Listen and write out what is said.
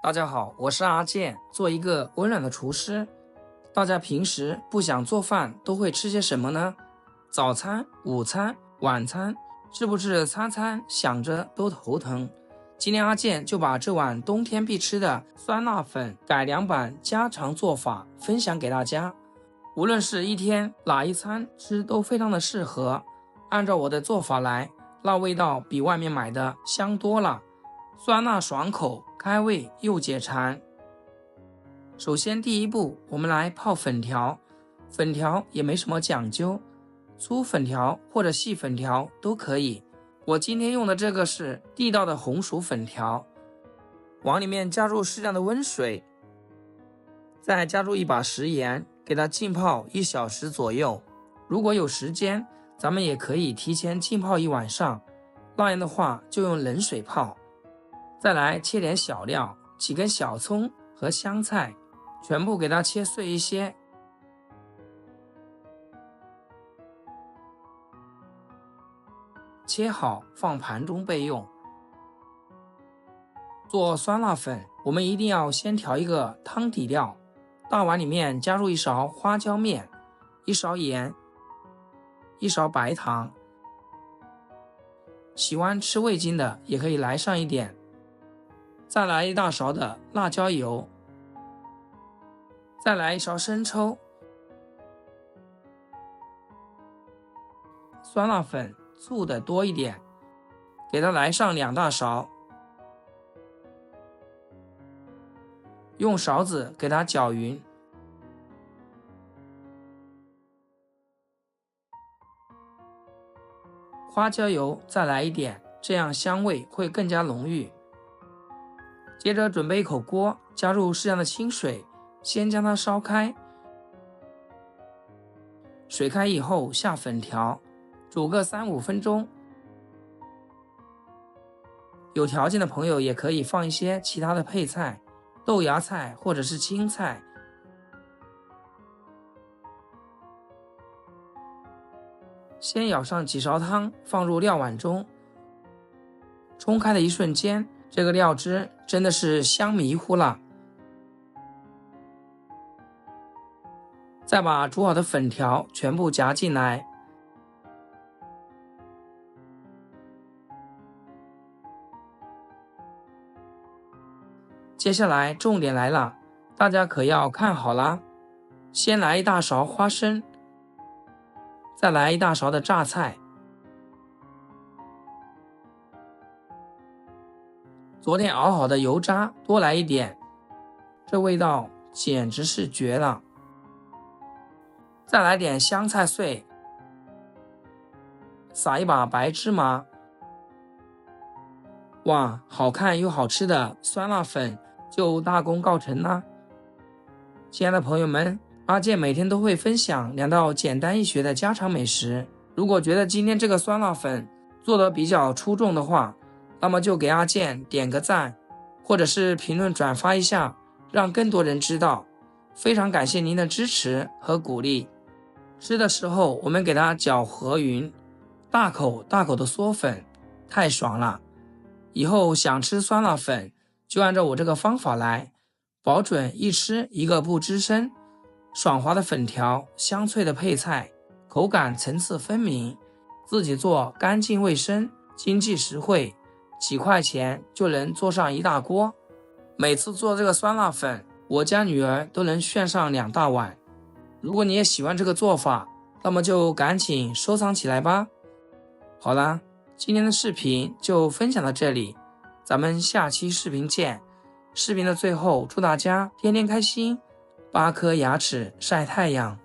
大家好，我是阿健，做一个温暖的厨师。大家平时不想做饭都会吃些什么呢？早餐、午餐、晚餐，是不是餐餐想着都头疼？今天阿健就把这碗冬天必吃的酸辣粉改良版家常做法分享给大家。无论是一天哪一餐吃都非常的适合，按照我的做法来，那味道比外面买的香多了，酸辣爽口，开胃又解馋。首先第一步，我们来泡粉条。粉条也没什么讲究，粗粉条或者细粉条都可以。我今天用的这个是地道的红薯粉条，往里面加入适量的温水，再加入一把食盐，给它浸泡1小时左右。如果有时间，咱们也可以提前浸泡1晚上，那样的话就用冷水泡。再来切点小料，几根小葱和香菜，全部给它切碎一些。切好放盘中备用。做酸辣粉，我们一定要先调一个汤底料，大碗里面加入1勺花椒面、1勺盐、1勺白糖，喜欢吃味精的也可以来上一点。再来1大勺的辣椒油，再来1勺生抽。酸辣粉醋的多一点，给它来上2大勺，用勺子给它搅匀。花椒油再来一点，这样香味会更加浓郁。接着准备一口锅，加入适量的清水，先将它烧开。水开以后下粉条，煮个3-5分钟。有条件的朋友也可以放一些其他的配菜，豆芽菜或者是青菜。先舀上几勺汤放入料碗中，冲开的一瞬间，这个料汁真的是香迷糊了。再把煮好的粉条全部夹进来，接下来重点来了，大家可要看好啦。先来1大勺花生，再来1大勺的榨菜，昨天熬好的油渣多来一点，这味道简直是绝了。再来点香菜碎，撒一把白芝麻。哇，好看又好吃的酸辣粉就大功告成啦！亲爱的朋友们，阿健每天都会分享2道简单易学的家常美食。如果觉得今天这个酸辣粉做得比较出众的话，那么就给阿健点个赞，或者是评论转发一下，让更多人知道。非常感谢您的支持和鼓励。吃的时候我们给它搅和匀，大口大口的嗦粉，太爽了。以后想吃酸辣粉就按照我这个方法来，保准一吃一个不吱声。爽滑的粉条，香脆的配菜，口感层次分明，自己做干净卫生，经济实惠，几块钱就能做上一大锅。每次做这个酸辣粉，我家女儿都能炫上2大碗。如果你也喜欢这个做法，那么就赶紧收藏起来吧。好啦，今天的视频就分享到这里，咱们下期视频见。视频的最后，祝大家天天开心，8颗牙齿晒太阳。